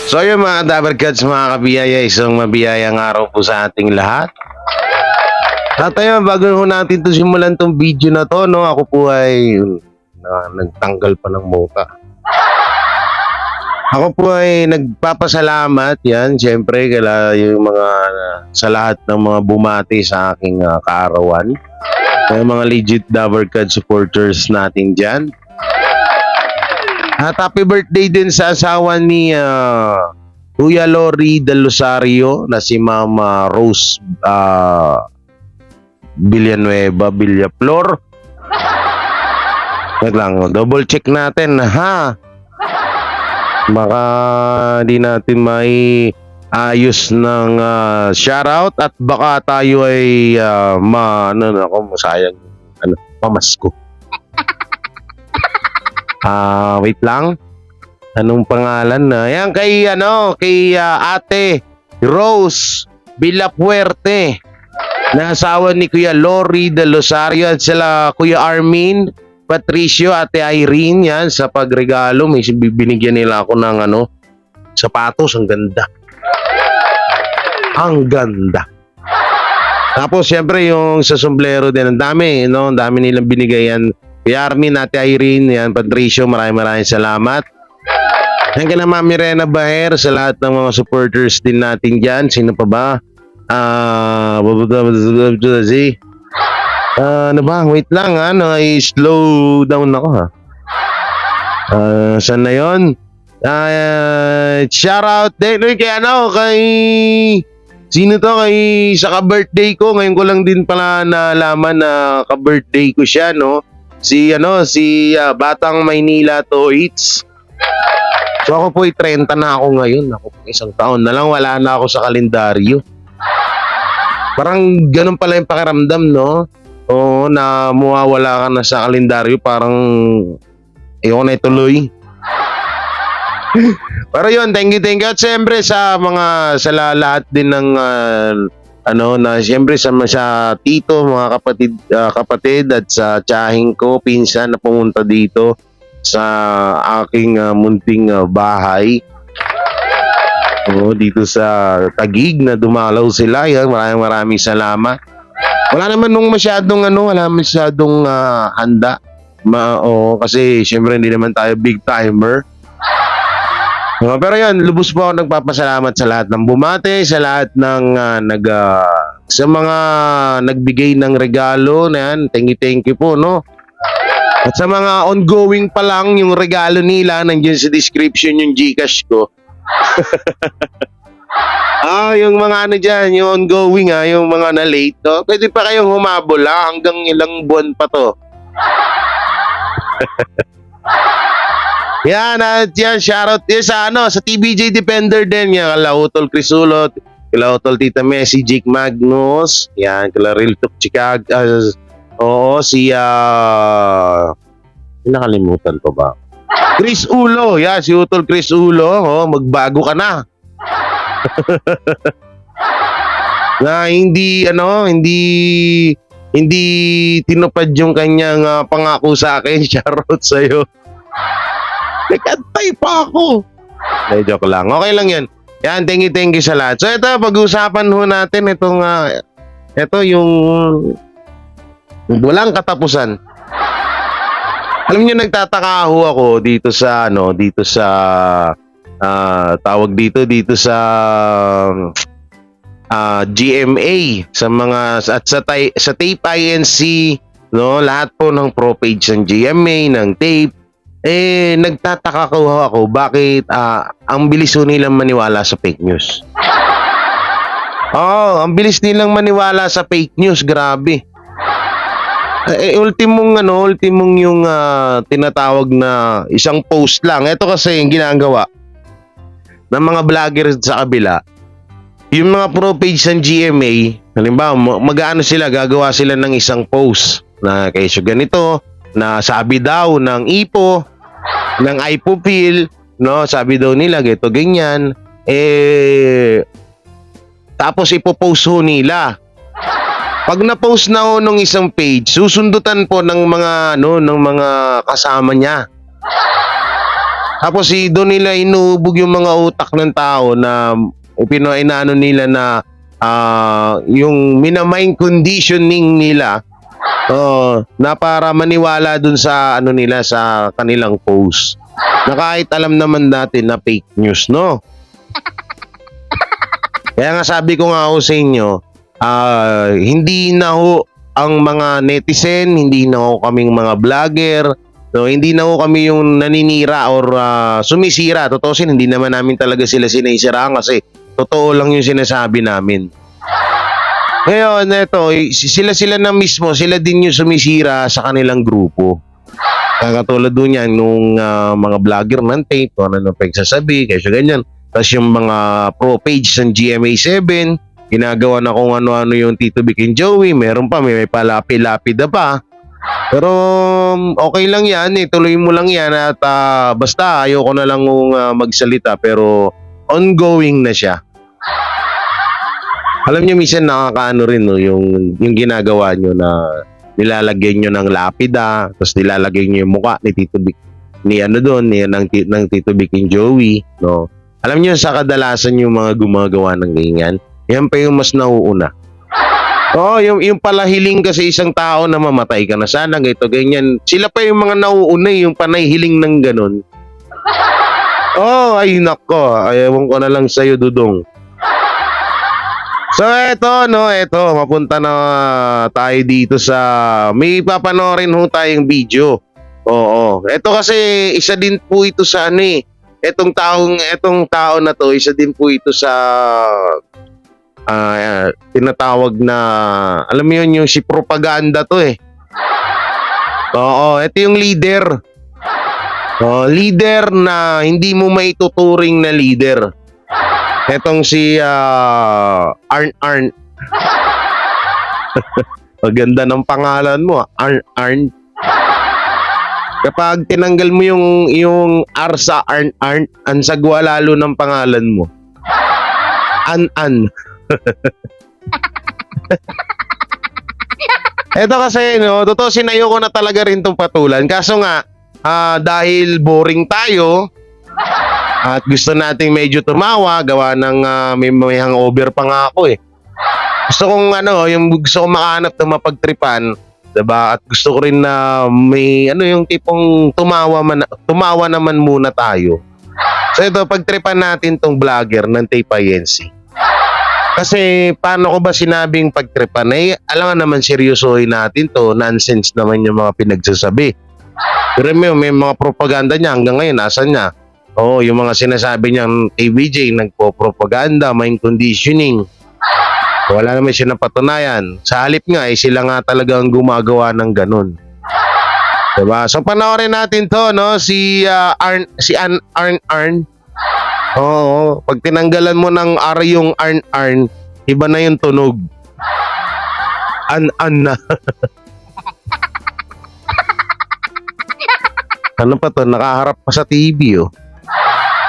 So yun mga Dabarkats, mga kabiyaya, isang mabiyayang araw po sa ating lahat. At ayun, bago ho natin to simulan tong video na to, no, ako po ay nagtanggal pa ng muka. Ako po ay nagpapasalamat yan, syempre, kala yung mga sa lahat ng mga bumati sa aking kaarawan. Yung mga legit Dabarkats supporters natin dyan. At happy birthday din sa asawa ni Kuya Lori Del Rosario na si Mama Rose Villanueva Villaflor. Wait lang, double check natin ha. Baka di natin may ayos ng shoutout at baka tayo ay masayang pamasko. Wait lang. Anong pangalan na? Yan kay Ate Rose Villafuerte na asawa ni Kuya Lori Del Rosario at sila Kuya Armin, Patricio, Ate Irene, yan sa pagregalo. May binigyan nila ako ng sapatos, ang ganda. Ang ganda. Tapos siyempre yung sa sombrero din, ang dami, no? Ang dami nilang binigayan. Kuya Armin, Ate Irene, yan, Patricio, maraming salamat. Yan kina Mami Rena Baher, sa lahat ng mga supporters din natin dyan. Sino pa ba? Wait lang slow down ako ha. Saan na yun? Shout out din kay sino to, sa ka-birthday ko. Ngayon ko lang din pala nalaman na ka-birthday ko siya, no? Si Batang Maynila Toits. So ako po 30 na ako ngayon. Ako po isang taon na lang, wala na ako sa kalendaryo. Parang ganun pala yung pakiramdam, no? Oo, na mawawala ka na sa kalendaryo, parang ayoko na ituloy. Pero yun, thank you. At siyempre sa lahat din ng na siyempre sa tito, mga kapatid at sa tiyahing ko, pinsan na pumunta dito sa aking munting bahay. Dito sa Taguig na dumalaw sila. Yan, maraming salamat. Wala naman masyadong handa. Kasi siyempre hindi naman tayo big timer. Pero yan, lubos po ako nagpapasalamat sa lahat ng bumate, sa lahat ng sa mga nagbigay ng regalo na yan. Thank you po, no? At sa mga ongoing pa lang yung regalo nila, nandiyan sa description yung GCash ko. Yung mga dyan, yung ongoing yung mga na late, no? Pwede pa kayong humabol hanggang ilang buwan pa to. Yan, shoutout sa TBJ Defender din, yan, kala Utol Crisulot, kala Utol Tita Messi, Jake Magnus, yan, kala Real Talk Chicago, nakalimutan ko ba? Chris Ulo, yan, si Utol Chris Ulo, magbago ka na. Na hindi tinupad yung kanyang pangako sa akin. Shoutout sa'yo. Nagantay pa ako. Joke lang. Okay lang yan. Yan, thank you sa lahat. So ito, pag-usapan ho natin ito yung walang katapusan. Alam niyo, nagtataka ho ako dito sa tawag dito sa GMA sa mga at sa Tape INC, no, lahat po ng pro page ng GMA, ng Tape, nagtataka ko ako bakit ang bilis nilang maniwala sa fake news. Ang bilis nilang maniwala sa fake news, grabe. Ultimong yung tinatawag na isang post lang. Ito kasi yung ginagawa ng mga vlogger sa kabila. Yung mga pro page ng GMA, halimbawa, gagawa sila ng isang post na kaso ganito, na sabi daw ng IPO, ng IPOPIL, no, sabi daw nila ganito, ganyan, tapos ipopost ho nila. Pag na-post na ho nung isang page, susundutan po ng mga kasama niya. Tapos doon nila inuubog yung mga utak ng tao na inaano nila na yung minamind conditioning nila na para maniwala dun sa ano nila sa kanilang post. Na kahit alam naman natin na fake news, no? Kaya nga sabi ko nga ho sa inyo, hindi na ho ang mga netizen, hindi na ho kaming mga vlogger, so, hindi na ho kami yung naninira or sumisira. Totoo sin, hindi naman namin talaga sila sinisiraan kasi totoo lang yung sinasabi namin. Ngayon, eto, sila na mismo, sila din yung sumisira sa kanilang grupo. Katulad doon yan, nung mga vlogger ng tape, kung ano pagsasabi, kaysa ganyan. Tapos yung mga pro page ng GMA7, ginagawa na kung ano-ano yung Tito Vic and Joey, meron pa, may palapi-lapid na pa. Pero okay lang yan, tuloy mo lang yan at basta ayoko na lang magsalita pero ongoing na siya. Alam niyo minsan nakakaano rin no, yung ginagawa niyo na nilalagay niyo ng lapida, tapos nilalagay niyo yung mukha ni Tito Vic, ni ano doon, ng Tito Vic and Joey, no. Alam niyo sa kadalasan yung mga gumagawa ng ganyan, yan pa yung mas nauuna. Yung pala hiling kasi isang tao na mamatay ka na sana, ganito, ganyan. Sila pa yung mga nauuna, yung panay hiling ng ganun. Ay nako, ayaw ko na lang sa'yo, Dudong. So eto, mapunta na tayo dito sa, may papanoorin ho tayong video. Eto kasi isa din po ito sa ano etong tao na to, isa din po ito sa tinatawag na, alam mo yun, yung si propaganda to ito yung leader. Leader na hindi mo maituturing na leader. Etong si Arn. Maganda ng pangalan mo, Arn. Kapag tinanggal mo yung R sa Arn, ang sagwa lalo ng pangalan mo. An. Ito kasi, totoo sinayo ko na talaga rin tong patulan. Kaso nga, dahil boring tayo, at gusto nating medyo tumawa, gawa ng may hangover pa nga ako Gusto kong gusto kong makahanap ng mapagtripan, diba? At gusto ko rin na may yung tipong tumawa naman muna tayo. So ito, pagtripan natin tong vlogger ng Tapayensi. Kasi paano ko ba sinabing pagtripan? Alam nga naman seryosohin natin to, nonsense naman yung mga pinagsasabi. Pero may mga propaganda niya hanggang ngayon, nasan niya? Yung mga sinasabi niyang ABJ, nagpo-propaganda, mind conditioning. Wala naman siya napatunayan. Sa halip nga, sila nga talagang gumagawa ng ganun. Diba? So panoorin natin to, no? Si Arn. Pag tinanggalan mo ng R yung Arn, iba na yung tunog. An na. Ano pa to? Nakaharap pa sa TV,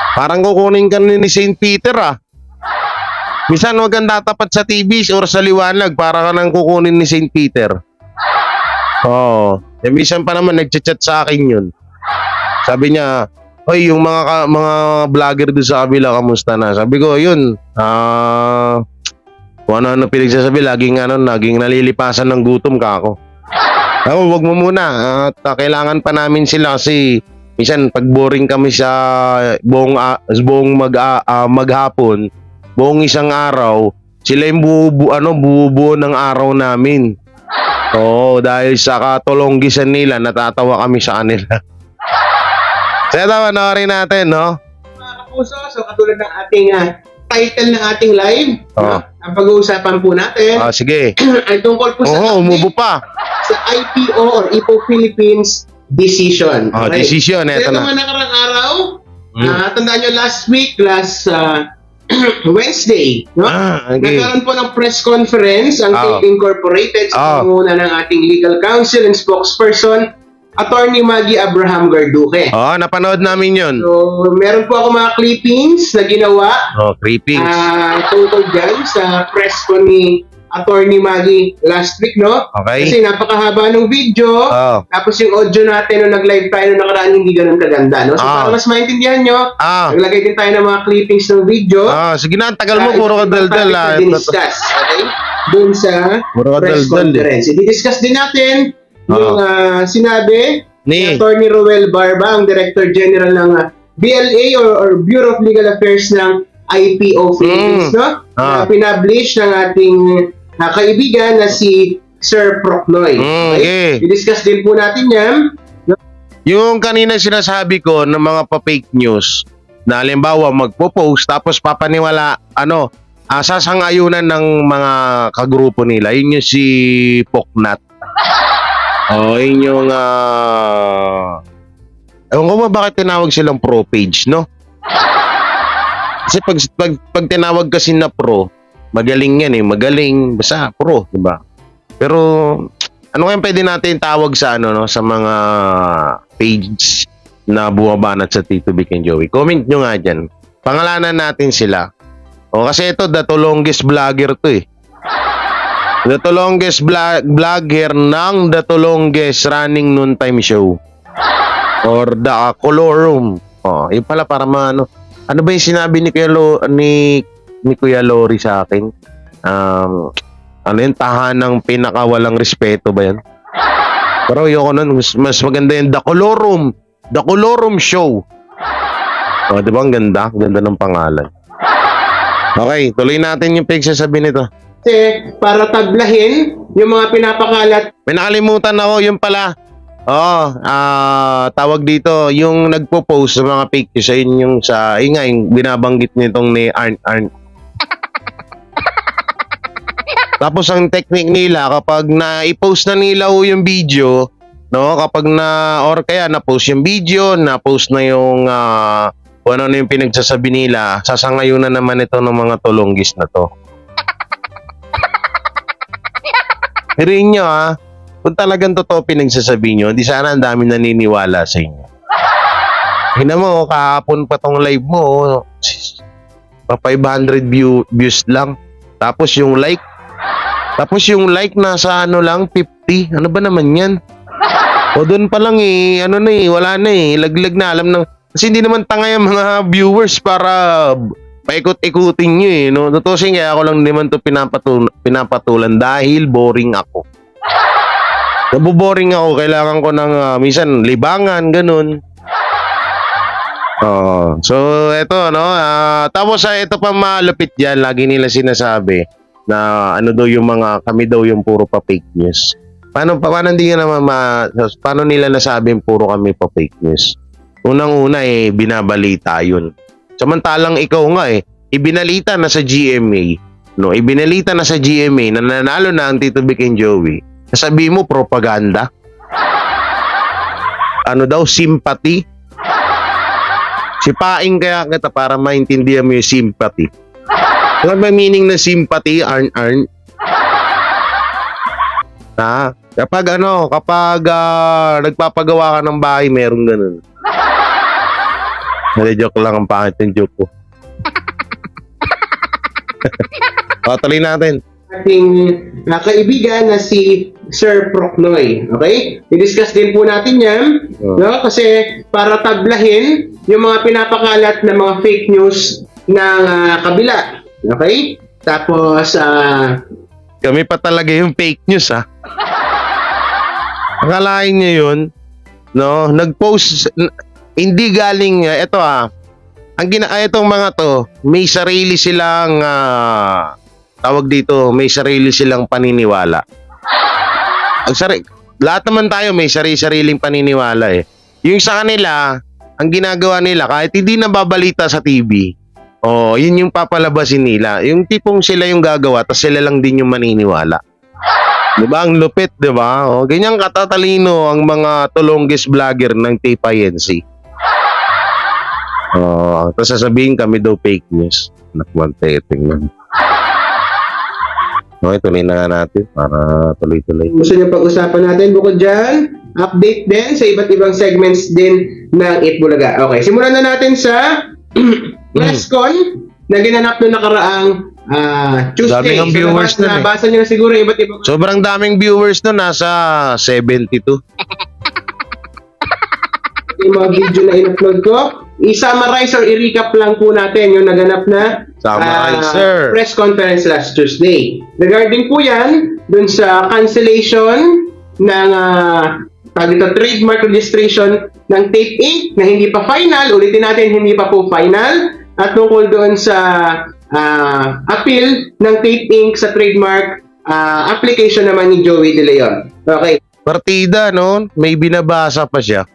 Parang kukunin ka ni St. Peter, Minsan wag kang tatapat sa TV or sa liwanag para ka nang kukunin ni St. Peter. Minsan pa naman nagchat-chat sa akin yun. Sabi niya, "Hoy, yung mga vlogger doon sa kabila, kamusta na?" Sabi ko, "Yun, kung ano pinagsasabi, laging nalilipasan ng gutom ka ako." Wag mo muna. At kailangan pa namin sila kasi minsan pag boring kami sa buong maghapon, buong isang araw, sila yung bubuo ng araw namin. Dahil sa katulonggisan nila, natatawa kami sa kanila. So, panoorin natin, no? Mga kapuso, so katulad ng ating title ng ating live, ang pag-uusapan po natin, sige. ay tungkol po umubo pa. sa IPO or IPO Philippines decision. Decision, eto na. Naman nakarang araw, tandaan nyo last Wednesday, no? Okay. Nagkaroon po ng press conference ang Tape Incorporated sa pangunguna ng ating legal counsel and spokesperson, Attorney Maggie Abraham Garduque. Napanood namin yun. So, meron po ako mga clippings na ginawa. Clippings. Tungkol dyan sa press ko ni Attorney Maggie last week, no? Okay. Kasi napakahaba ng video. Oh. Tapos yung audio natin nung nag-live tayo nung nakaraan hindi ganun kaganda, no? So para mas maintindihan nyo, naglagay din tayo ng mga clippings ng video. Sige na, tagal mo, puro ka daldal. Diniscuss, okay? Doon sa press conference. I-discuss din natin yung sinabi ni Attorney Roel Barba, ang Director General ng BLA or Bureau of Legal Affairs ng IPO Philippines, no? Pinablish ng ating kaibigan na si Sir Procnoy. Okay? I-discuss din po natin yan. Yung kanina sinasabi ko ng mga pa-fake news na halimbawa magpo-post tapos papaniwala, sasangayunan ng mga kagrupo nila. Yun yung si Poknat. Yun yung ewan ko ba bakit tinawag silang pro page, no? Kasi pag tinawag kasi na pro, magaling yan magaling, basta pro, di ba? Pero ano kaya pwede natin tawag sa sa mga page na bumabanat sa Tito Vic and Joey? Comment nyo nga dyan. Pangalanan natin sila. Kasi ito, the longest vlogger to The longest vlogger ng the longest running noontime show. Or the Colorum. Yun pala para ano ba yung sinabi ni Kuya Lori sa akin? Ano yung tahanang pinakawalang respeto ba yan? Pero ayoko nun, mas maganda yung The Colorum Show. Di ba ang ganda? Ganda ng pangalan. Okay, tuloy natin yung pagsasabi nito. Kasi para tablahin yung mga pinapakalat. May nakalimutan ako, yung pala. Tawag dito, yung nagpo-post sa mga fake news, yun yung yung binabanggit nitong ni Arn. Tapos ang technique nila, kapag na-post na nila yung video, no, kapag or kaya na-post yung video, na-post na yung kung ano yung pinagsasabi nila, sasangayunan naman ito ng mga tulonggis na to. Hirin nyo kung talagang totoo pinagsasabi nyo, di sana ang dami naniniwala sa inyo. Hina mo, kahapon pa tong live mo, 500 views lang. Tapos yung like nasa lang, 50. Ano ba naman yan? Doon pa lang wala na laglag na, alam ng, kasi hindi naman tanga yung mga viewers para paikot-ikutin nyo no? Tutusin kaya ako lang naman to pinapatulan dahil boring ako. Naboboring ako, kailangan ko ng minsan libangan, ganun. So eto tapos ito pa malupit diyan, lagi nila sinasabi na daw yung kami daw yung puro pa fake news. Paano hindi nga naman paano nila nasabing puro kami pa fake news? Unang-una binabalita yun. Samantalang ikaw nga ibinalita na sa GMA, no? Ibinalita na sa GMA na nanalo na ang Tito Vic and Joey. Sabi mo propaganda? Sympathy? Sipain kaya kita para maintindihan mo yung sympathy. Ano ba meaning na sympathy, Arn? Kapag nagpapagawa ka ng bahay, meron ganun. Joke lang, ang pangit yung joke ko. Tuloy natin. Ating kaibigan na si Sir Procnoy. Okay? I-discuss din po natin yan. No? Kasi para tablahin yung mga pinapakalat na mga fake news ng kabila. Okay? Tapos, kami pa talaga yung fake news, Akalain nyo yun, no? Nag-post, hindi galing, itong mga to, may sarili silang, may sarili silang paniniwala. Lahat naman tayo may sarili-sariling paniniwala Yung sa kanila, ang ginagawa nila, kahit hindi nababalita sa TV, yun yung papalabasin nila. Yung tipong sila yung gagawa, tapos sila lang din yung maniniwala. Diba? Ang lupit, diba? Ganyan katatalino ang mga longest vlogger ng TPINC. Tapos sasabihin kami daw fake news. Tingnan. Okay, tuloy na nga natin para tuloy-tuloy. Gusto niyo pag-usapan natin bukod dyan, update din sa iba't ibang segments din ng Itbulaga. Okay, simulan na natin sa press con na ginanap noong nakaraang Tuesday. Dami ng viewers So, nun eh. nabasa nyo na siguro yung iba't ibang Sobrang daming viewers na, nasa 72. yung mga video na in-upload ko. I-summarize or i-recap lang po natin yung naganap na Summarizer. press conference last Tuesday. Regarding po yan, dun sa cancellation ng trademark registration ng Tape Inc. na hindi pa final, ulitin natin, hindi pa po final, at tungkol doon sa appeal ng Tape Inc. sa trademark application naman ni Joey De Leon. Okay. Partida, no? May binabasa pa siya.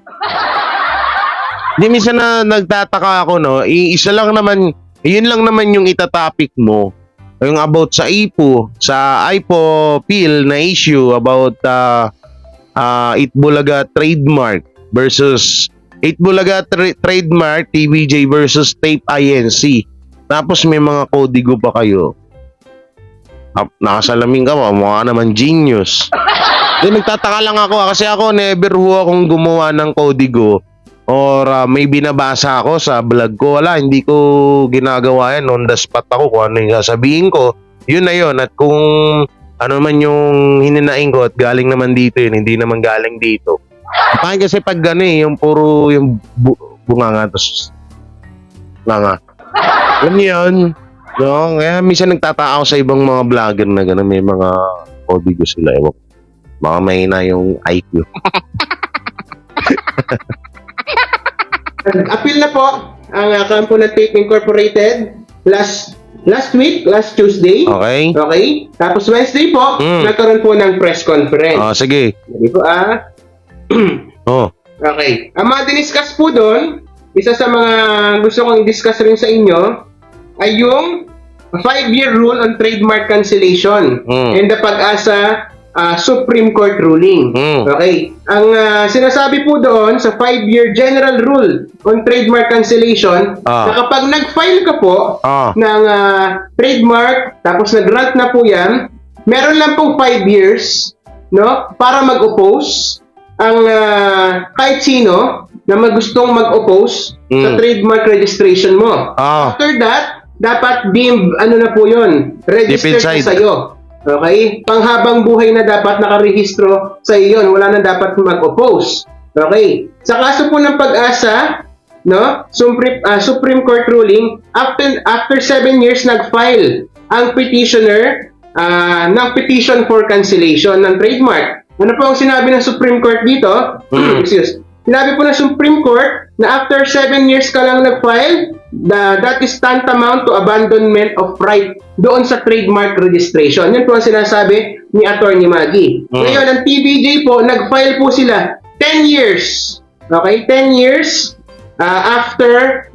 Di minsan na nagtataka ako, no? Isa lang naman, yun lang naman yung itatopic mo. Yung about sa IPO, sa IPO PIL na issue about Itbulaga trademark versus Itbulaga trademark TVJ versus Tape INC. Tapos may mga kodigo pa kayo. Nakasalamin ka pa, mukha naman genius. Di nagtataka lang ako kasi ako never ho akong gumawa ng kodigo or may binabasa ako sa vlog ko. Wala, hindi ko ginagawa yan. On the spot ako kung ano yung sasabihin ko. Yun na yun. At kung ano man yung hininain ko at galing naman dito yun, hindi naman galing dito. Bakit kasi pag gano'n yung puro yung bunga nga. Tapos, nga. Alam niyo yun. No? Kaya minsan nagtataka ako sa ibang mga vlogger na gano'n. May mga kodigo sila. Ewan. Baka mahina yung IQ. Appeal na po ang kampo ng Tape Incorporated last Tuesday. Okay? Okay? Tapos Wednesday po, nagkaroon po ng press conference. Sige. Hindi po Okay. Ang mga diniscuss po doon, isa sa mga gusto kong i-discuss rin sa inyo, ay yung 5-year rule on trademark cancellation and the Pag-asa Supreme Court ruling. Okay. Ang sinasabi po doon sa 5-year general rule on trademark cancellation, na kapag nag-file ka po ng trademark, tapos nag-grant na po yan, meron lang pong 5 years, no, para mag-oppose ang kahit sino na gustong mag-oppose sa trademark registration mo. After that, dapat deemed, na po yun, registered na sa'yo. Okay? Panghabang buhay na dapat nakarehistro sa iyo yun. Wala na dapat mag-oppose. Okay? Sa kaso po ng Pag-asa, no? Supreme Court ruling, after 7 years nag-file ang petitioner ng petition for cancellation ng trademark. Ano po ang sinabi ng Supreme Court dito? Excuse. Sinabi po ng Supreme Court na after 7 years ka lang nag-file, that is tantamount to abandonment of right doon sa trademark registration. Yan po ang sinasabi ni Attorney Maggie. Ngayon, ang TVJ po, nag-file po sila 10 years. Okay? 10 years after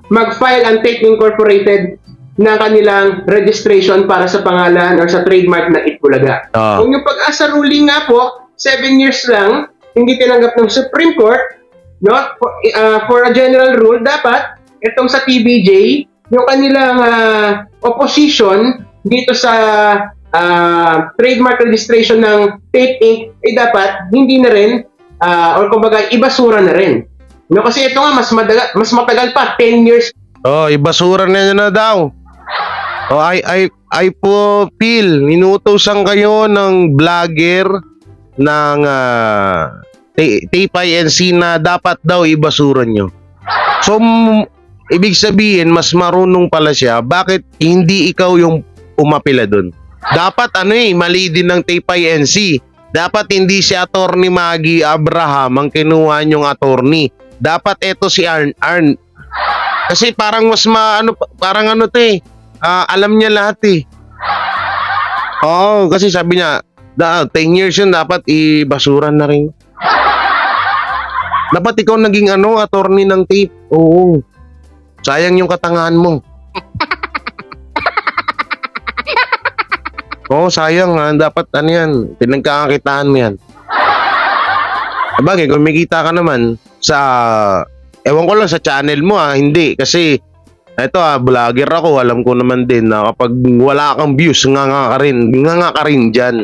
mag-file ang Tape Incorporated ng kanilang registration para sa pangalan or sa trademark ng Itbulaga. Kung yung Pag-asa ruling nga po, 7 years lang, hindi tinanggap ng Supreme Court, no? For a general rule, dapat itong sa TVJ, yung kanilang opposition dito sa trademark registration ng Tape Inc. ay dapat hindi na rin or kumbaga ibasura na rin. No, kasi ito nga mas matagal pa, 10 years. Ibasura na daw. Ay po, Phil, inuutosan kayo ng vlogger ng Tape INC na dapat daw ibasura nyo. So, ibig sabihin, mas marunong pala siya. Bakit hindi ikaw yung umapila dun? Dapat mali din ng Tape INC. Dapat hindi si Attorney Maggie Abraham ang kinuha niyong attorney. Dapat eto si Arn. Kasi parang alam niya lahat eh. Kasi sabi niya, 10 years yun, dapat ibasuran na rin. Dapat ikaw naging attorney ng tape. Oo. Sayang yung katangahan mo. Sayang dapat yan. Pinagkakakitaan mo yan. Sabagay, kung may kita ka naman sa, ewan ko lang sa channel mo hindi. Kasi, vlogger ako, alam ko naman din na kapag wala kang views, nga ka rin dyan.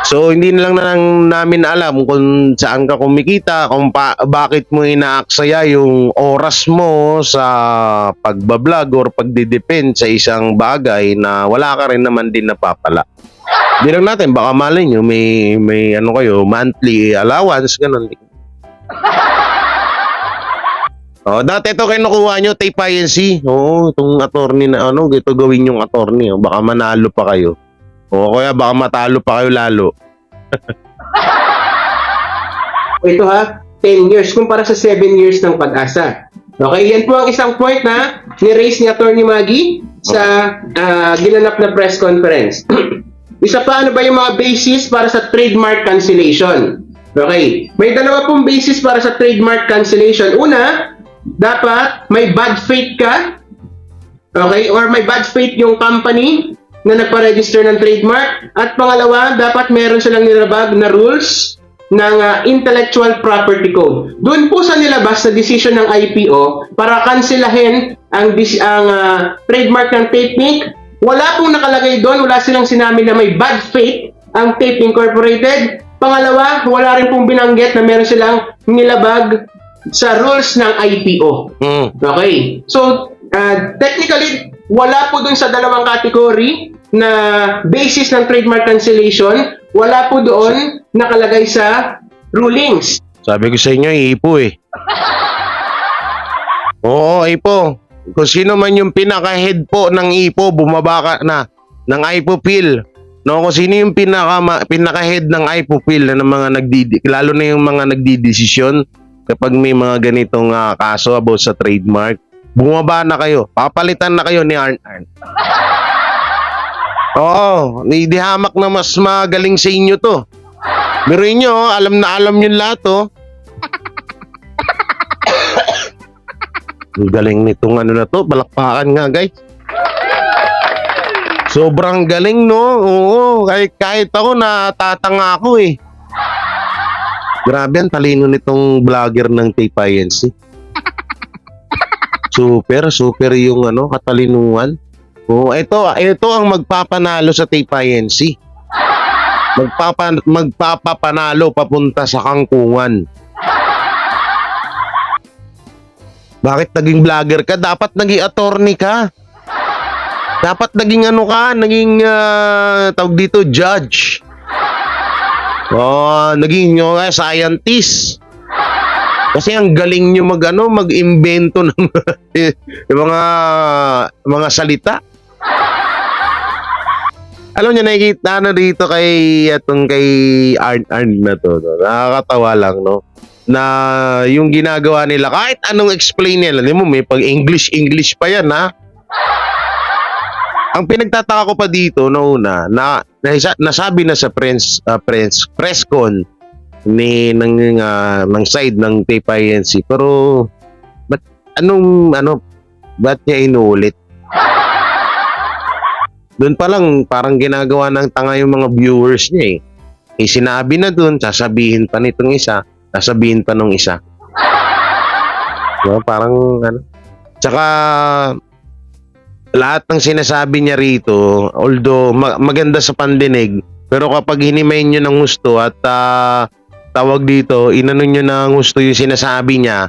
So hindi na lang namin alam kung saan ka kumikita, kung bakit mo inaaksaya yung oras mo sa pagbablog or pagdidepend sa isang bagay na wala ka rin naman din napapala. Hindi lang natin, baka malay nyo, may ano kayo, monthly allowance, ganun. Oh, dati ito kinukuha nyo, tape INC. Oo, itong attorney na ano, ito gawin yung attorney. Oh, baka manalo pa kayo. O kaya baka matalo pa kayo lalo. Ito ha, 10 years kumpara sa 7 years ng Pag-asa. Okay, yan po ang isang point na ni-raise ni Attorney Maggie sa ginanap na press conference. Isa pa, ano ba yung mga basis para sa trademark cancellation? Okay, may dalawa pong basis para sa trademark cancellation. Una, dapat may bad faith ka, okay, or may bad faith yung company na nagpa-register ng trademark. At pangalawa, dapat meron silang nilabag na rules ng Intellectual Property Code. Doon po sa nilabas na decision ng IPO para kanselahin ang trademark ng Tape Inc. Wala pong nakalagay doon, wala silang sinabi na may bad faith ang Tape Incorporated. Pangalawa, wala rin pong binanggit na meron silang nilabag sa rules ng IPO. Okay. So, technically, wala po dun sa dalawang category na basis ng trademark cancellation, wala po doon nakalagay sa rulings. Sabi ko sa inyo, ipo eh. Oo, ipo. Kung sino man yung pinaka-head po ng ipo, bumaba ka na ng IPOPIL. No, kung sino yung pinaka-head ng IPOPIL na ng mga lalo na yung mga nagdidesisyon kapag may mga ganitong kaso about sa trademark, bumaba na kayo. Papalitan na kayo ni Arn. Oo, di hamak na mas magaling sa inyo to. Biruin nyo, alam na alam nyo lahat to. Ang galing nitong ano na to, balakpakan nga guys. Sobrang galing no, oo, kahit ako natatanga ako eh. Grabe ang talino nitong vlogger ng Tape INC. Super yung ano, katalinuhan. Oh, ito ang magpapanalo sa Tape INC. Magpapapanalo papunta sa kangkungan. Bakit naging vlogger ka? Dapat naging attorney ka. Dapat naging ano ka, naging tawag dito, judge. Oh, naging scientist. Kasi ang galing nyo mag-imbento ng mga salita. Alam niyo, nakikita dito kay Arn na to, no? Nakakatawa lang, no? Na yung ginagawa nila, kahit anong explain nila, alam mo, may pag-English pa yan, ha? Ang pinagtataka ko pa dito, noona, nasabi na sa press con ng side ng Tape INC, pero ba't niya inulit? Doon pa lang parang ginagawa ng tanga yung mga viewers niya eh. Sinabi na doon, sasabihin pa nitong isa, sasabihin pa nung isa. No, parang Tsaka lahat ng sinasabi niya rito, although maganda sa pandinig, pero kapag hinimayin niyo ng gusto at tawag dito, inano niyo ng gusto yung sinasabi niya,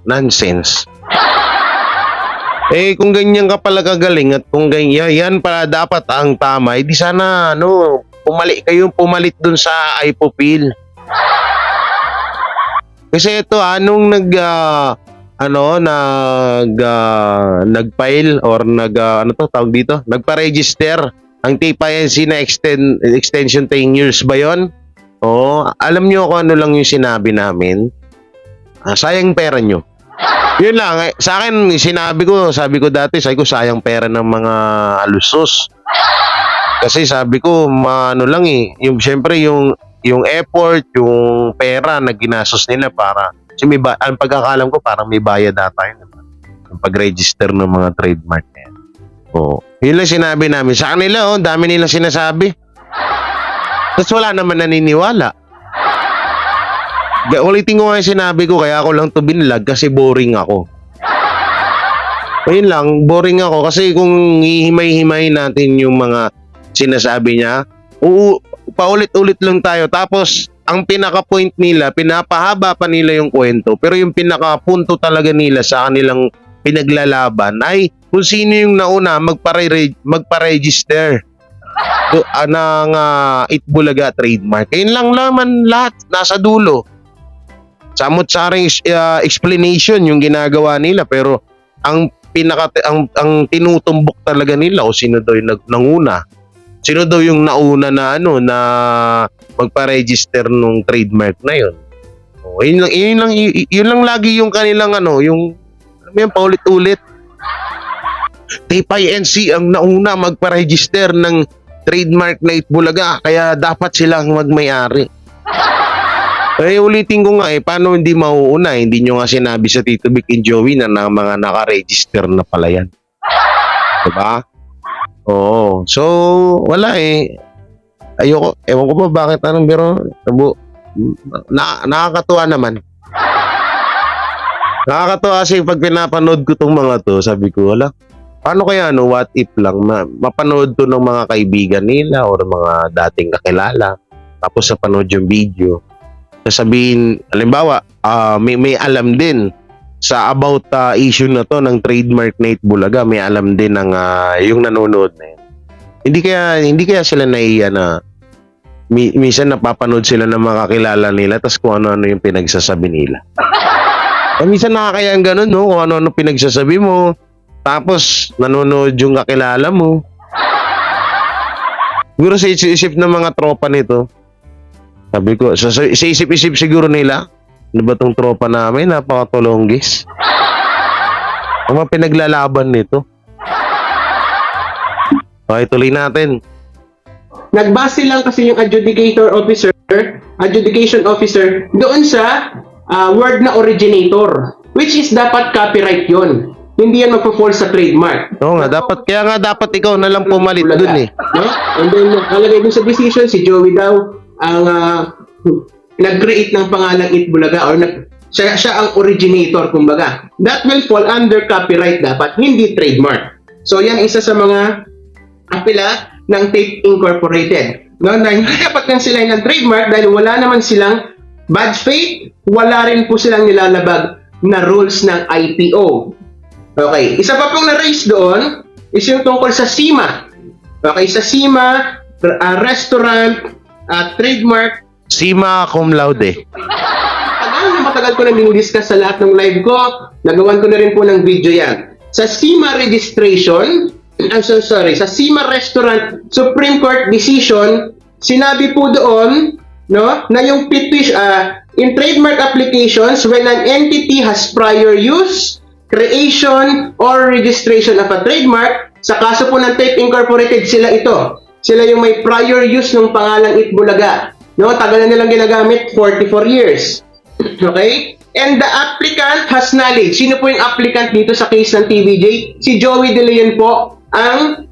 nonsense. Kung ganyan ka pala kagaling at kung ganyan, yan pala dapat ang tama, di sana, pumalit dun sa IPOPIL. Kasi ito, nung nag-file or tawag dito, nagpa-register ang Tape INC na extension 10 years ba yon? Oo, alam nyo kung ano lang yung sinabi namin? Sayang pera nyo. Yun lang, sa akin sabi ko sayang pera ng mga alusos. Kasi sabi ko yung syempre yung effort, yung pera na ginastos nila para kasi ang pagkakalam ko parang may bayad data yun yung pag-register ng mga trademark na yan. Yun lang sinabi namin. Sa kanila, dami nilang sinasabi. Tapos wala naman naniniwala. Ulitin ko nga yung sinabi ko, kaya ako lang to binlag kasi boring ako. Ayun lang, boring ako kasi kung hihimay-himay natin yung mga sinasabi niya, paulit-ulit lang tayo. Tapos, ang pinaka-point nila, pinapahaba pa nila yung kwento. Pero yung pinaka-punto talaga nila sa kanilang pinaglalaban ay kung sino yung nauna magpa-register ng Itbulaga trademark. Ayun lang naman lahat. Nasa dulo. Samot-saring explanation yung ginagawa nila. Pero ang ang tinutumbok talaga nila o sino daw yung nanguna. Sino daw yung nauna na na magpa-register nung trademark na yun. Oh, yun lang lagi yung kanilang yung paulit-ulit. TPINC ang nauna magpa-register ng trademark na Itbulaga kaya dapat silang magmay-ari. Ulitin ko nga paano hindi mauuna? Hindi nyo nga sinabi sa Tito Vic and Joey na mga naka-register na pala yan. Diba? Oo. So, wala ayoko, ewan ko ba bakit pero nakakatuwa naman. Nakakatuwa kasi pag pinapanood ko tong mga to, sabi ko, wala, paano kaya what if lang, mapanood to ng mga kaibigan nila or mga dating kakilala, tapos napanood yung video, sasabihin, halimbawa, may alam din sa about issue na to ng trademark na Itbulaga, may alam din ng yung nanonood na yun. Hindi kaya sila naiya na minsan napapanood sila ng mga kakilala nila tapos kung ano-ano yung pinagsasabi nila. Minsan nakakaya ang ganun, no? Kung ano-ano pinagsasabi mo tapos nanonood yung kakilala mo. Siguro sa isip ng mga tropa nito, sabi ko, sa isip-isip siguro nila, ano ba tong tropa namin? Napakatulonggis. Ang mga pinaglalaban nito. Okay, tuloy natin. Nagbase lang kasi yung adjudication officer doon sa word na originator, which is dapat copyright yon. Hindi yan magpo-fall sa trademark. Oo nga, kaya nga dapat ikaw na lang pumalit dun No? And then, nakalagay dun sa decision, si Joey daw ang nag-create ng pangalang Itbulaga or siya ang originator, kumbaga. That will fall under copyright dapat, hindi trademark. So, yan isa sa mga apela ng Tape Incorporated. No, na hindi dapat kansilahin ng trademark dahil wala naman silang bad faith, wala rin po silang nilalabag na rules ng IPO. Okay, isa pa pong na-raise doon is yung tungkol sa SIMA. Okay, sa SIMA, restaurant, trademark. SIMA cum laude. Matagal ko na discuss sa lahat ng live ko. Nagawan ko na rin po ng video yan. Sa SIMA registration, sa SIMA Restaurant Supreme Court decision, sinabi po doon, no, na yung in trademark applications, when an entity has prior use, creation, or registration of a trademark, sa kaso po ng Tape Incorporated, sila ito. Sila yung may prior use ng pangalang Itbulaga. No, tagal na nilang ginagamit, 44 years. Okay? And the applicant has knowledge. Sino po yung applicant dito sa case ng TVJ? Si Joey De Leon po ang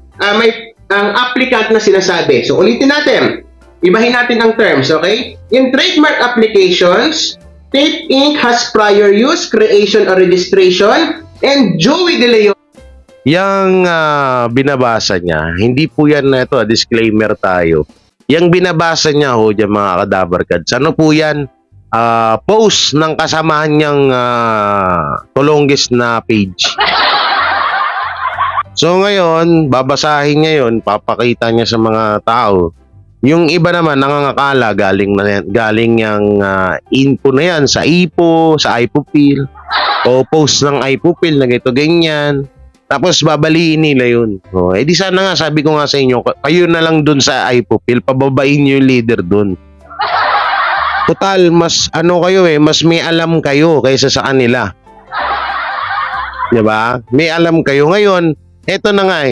applicant na sinasabi. So, ulitin natin. Ibahin natin ang terms, okay? In trademark applications, Tape Inc. has prior use, creation, or registration, and Joey De Leon. Yang binabasa niya, hindi po yan na ito, disclaimer tayo. Yang binabasa niya dyan mga kadabarkads, ano po yan? Post ng kasamahan niyang tulonggis na page. So ngayon, babasahin niya yun, papakita niya sa mga tao. Yung iba naman nangangakala galing yang info na yan sa IPO, sa IPOPIL, o post ng IPOPIL na ganito ganyan. Tapos babaliin nila yun. Di sana nga, sabi ko nga sa inyo, kayo na lang dun sa IPOPIL, pababain nyo yung leader dun. Total, mas kayo mas may alam kayo kaysa sa kanila. Diba? May alam kayo. Ngayon, eto na nga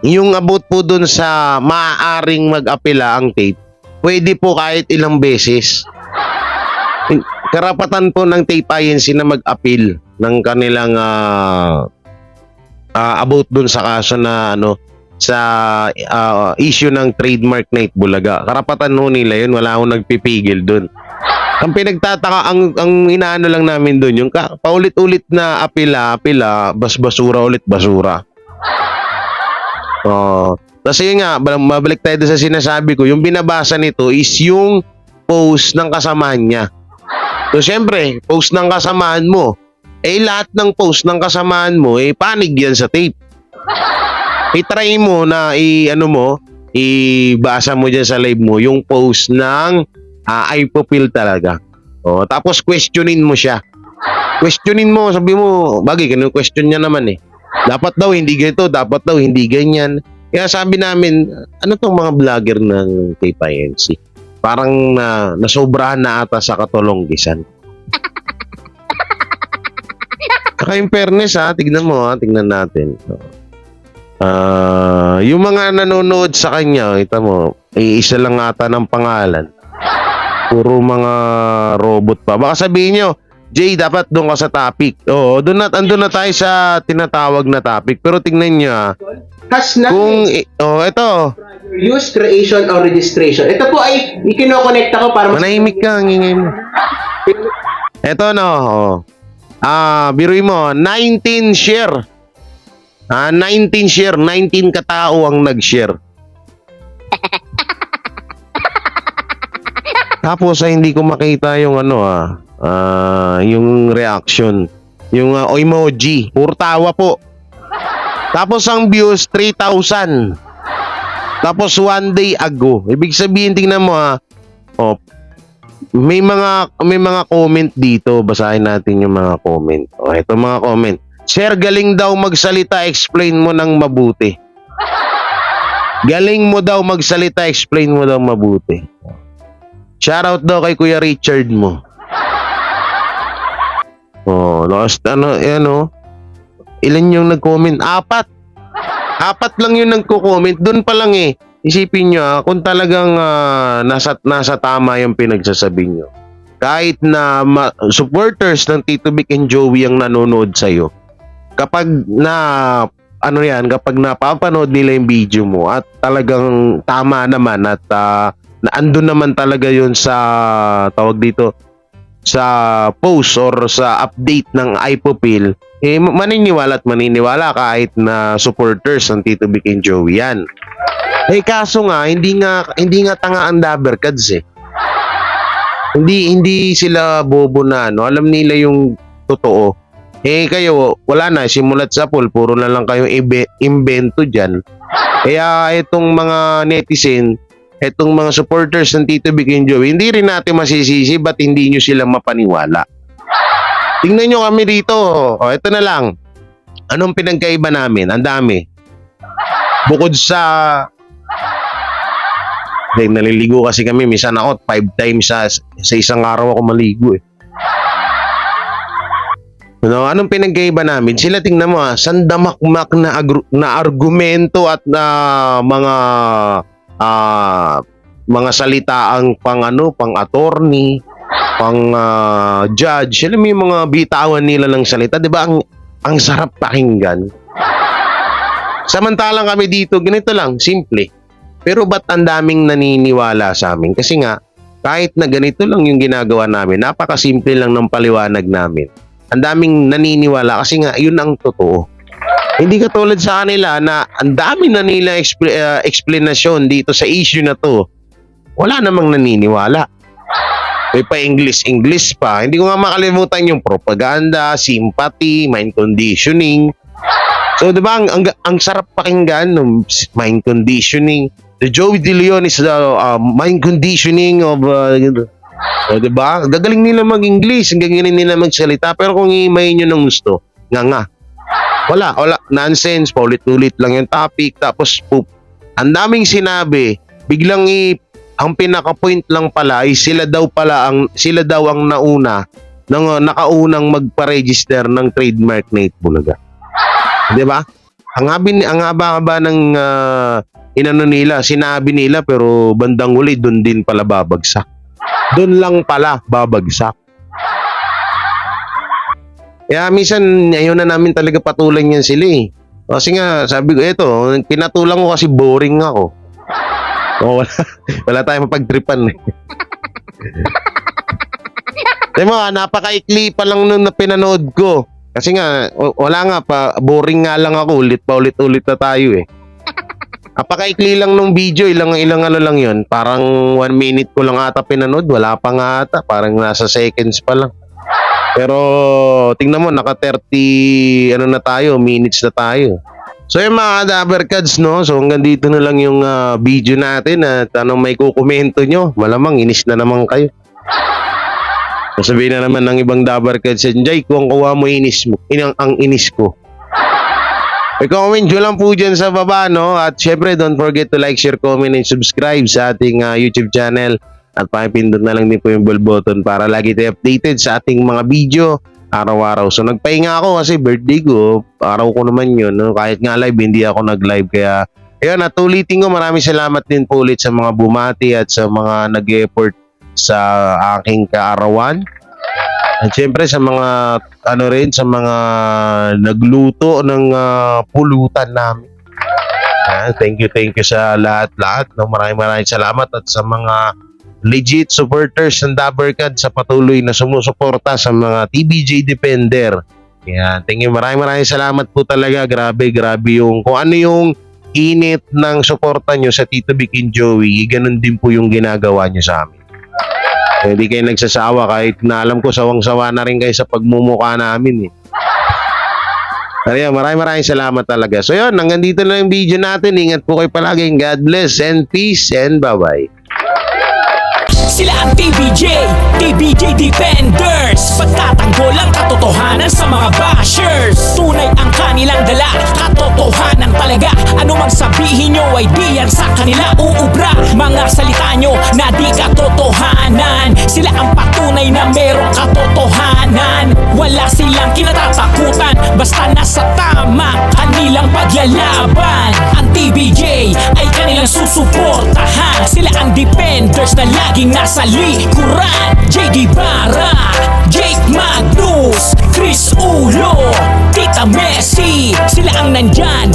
yung about po dun sa maaaring mag-apela ang tape, pwede po kahit ilang beses. Karapatan po ng Tape INC na mag-appeal ng kanilang about dun sa kaso na sa issue ng trademark na Itbulaga. Karapatan nila yun, wala akong nagpipigil dun. Ang pinagtataka, ang inaano lang namin dun, yung paulit-ulit na apila, basura ulit basura. Tapos yun nga, mabalik tayo doon sa sinasabi ko, yung binabasa nito is yung post ng kasamahan niya. So, syempre, post ng kasamahan mo, lahat ng post ng kasamahan mo, panig yan sa tape. I-try mo na, ibasa mo dyan sa live mo, yung post ng Ipopil talaga. O, tapos questionin mo siya. Questionin mo, sabi mo, bagay, question niya naman Dapat daw hindi ganito, dapat daw hindi ganyan. Kaya sabi namin, ano tong mga vlogger ng KPINC? Parang nasobrahan na ata sa katulonggisan. Saka yung fairness tignan mo tignan natin. Yung mga nanonood sa kanya, ito mo, isa lang ata ng pangalan. Puro mga robot pa. Baka sabihin nyo, Jay, dapat doon ka sa topic. Oo, andun na tayo sa tinatawag na topic. Pero tingnan nyo Has not kung, ito. Use, creation, or registration. Ito po ay ikinokonect ako para manahimik ka, ang ingay mo. Ito biruin mo, 19 share. 19 share, 19 katao ang nag-share. Tapos hindi ko makita yung yung reaction, yung emoji, puro tawa po. Tapos ang views 3,000. Tapos 1 day ago. Ibig sabihin, tingnan mo may mga comment dito. Basahin natin yung mga comment. Ito mga comment. Sir, galing daw magsalita, explain mo ng mabuti. Galing mo daw magsalita, explain mo daw mabuti. Shoutout daw kay Kuya Richard mo. Ilan yung nag-comment? 4 lang yung nagko-comment. Doon pa lang isipin nyo kung talagang nasa tama yung pinagsasabi nyo. Kahit na supporters ng Tito Vic and Joey ang nanonood sa'yo, kapag kapag napapanood nila yung video mo at talagang tama naman at andun naman talaga yun sa tawag dito sa post or sa update ng Ipopil, maniniwala at maniniwala kahit na supporters ng Tito Vic and Joey yan. Kaso nga hindi nga tanga ang Dabarkads Hindi sila bobo na alam nila yung totoo. Kayo wala na, simulat sa pool, puro na lang kayong imbento diyan. Kaya itong mga netizen, itong mga supporters ng Tito Vic and Joey, hindi rin natin masisisi ba't hindi nyo sila mapaniwala. Tingnan nyo kami dito. Ito na lang. Anong pinagkaiba namin? Ang dami. Bukod sa naliligo kasi kami, minsan ako 5 times sa isang araw ako maligo Anong pinagkaiba namin? Sila tingnan mo sandamakmak na argumento at na mga salitaang pang attorney, pang judge. Alam mo yung mga bitawan nila ng salita, 'di ba? Ang sarap pakinggan. Samantalang kami dito, ganito lang, simple. Pero ba't ang daming naniniwala sa amin? Kasi nga, kahit na ganito lang yung ginagawa namin, napakasimple lang ng paliwanag namin. Ang daming naniniwala kasi nga, yun ang totoo. Hindi katulad sa kanila na ang dami na nila explanation dito sa issue na to. Wala namang naniniwala. May pa English pa. Hindi ko nga makalimutan yung propaganda, sympathy, mind conditioning. So, di ba, ang sarap pakinggan ng mind conditioning. The Joey De Leon is the mind conditioning of... di ba? Gagaling nila mag-English, gagaling nila magsalita. Pero kung i-main nyo ng gusto, nga. Wala. Nonsense, paulit-ulit lang yung topic. Tapos, poop. Ang daming sinabi, biglang ang pinaka-point lang pala ay sila daw ang nauna nakaunang magpa-register ng trademark na Itbulaga. 'Di ba? Ang haba ng sinabi nila pero bandang huli doon din pala babagsak. Doon lang pala babagsak. Kaya minsan ayaw na namin talaga patulan yan sila Kasi nga sabi ko pinatulan ko kasi boring ako. Wala tayong mapagtripan napakaikli pa lang nung pinanood ko. Kasi nga, wala nga pa, boring nga lang ako, ulit na tayo Apakaikli lang nung video, ilang ano lang yun. Parang 1 minute ko lang ata pinanood, wala pa nga ata. Parang nasa seconds pa lang. Pero tingnan mo, naka 30 ano na tayo, minutes na tayo. So yung mga Dabarkads, no? So hanggang dito na lang yung video natin at anong may kukomento nyo. Malamang inis na naman kayo. Sabihin na naman ng ibang Dabarkads, Jay, kung kuha mo inis mo, ang inis ko. I-comment nyo lang po dyan sa baba, no? At syempre, don't forget to like, share, comment, and subscribe sa ating YouTube channel. At pakipindot na lang din po yung bell button para lagi tayo updated sa ating mga video araw-araw. So, nagpahinga ako kasi birthday ko. Araw ko naman yun, no? Kahit nga live, hindi ako nag-live. Kaya, ayun, at ulitin ko, maraming salamat din po ulit sa mga bumati at sa mga nag-effort sa aking kaarawan. At syempre sa mga ano rin sa mga nagluto ng pulutan namin. Thank you sa lahat-lahat. No, maraming salamat at sa mga legit supporters ng Dabarkad sa patuloy na sumusuporta sa mga TBJ Defender. Yan, thank you. Maraming salamat po talaga. Grabe yung kung ano yung init ng suporta nyo sa Tito Vic and Joey, ganun din po yung ginagawa nyo sa amin. Hindi kayo nagsasawa kahit na alam ko sawang-sawa na rin kayo sa pagmumukha namin eh. Kaya maraming salamat talaga. So yun, hanggang dito na yung video natin. Ingat po kayo palagi. God bless and peace and bye-bye. Sila ang TBJ Defenders. Pagtatanggol ang katotohanan sa mga bashers. Tunay ang kanilang dala, katotohanan talaga. Ano mang sabihin nyo ay di yan sa kanila uubra. Mga salita nyo na di katotohanan. Sila ang patunay na merong katotohanan. Wala silang kinatatakutan, basta nasa tama kanilang paglalaban. Ang TBJ ay kanilang susuportahan. Sila ang defenders na laging nasa likuran. JD Barra, Jake Magnus, Chris Ulo, Tita Messi. Sila ang nandyan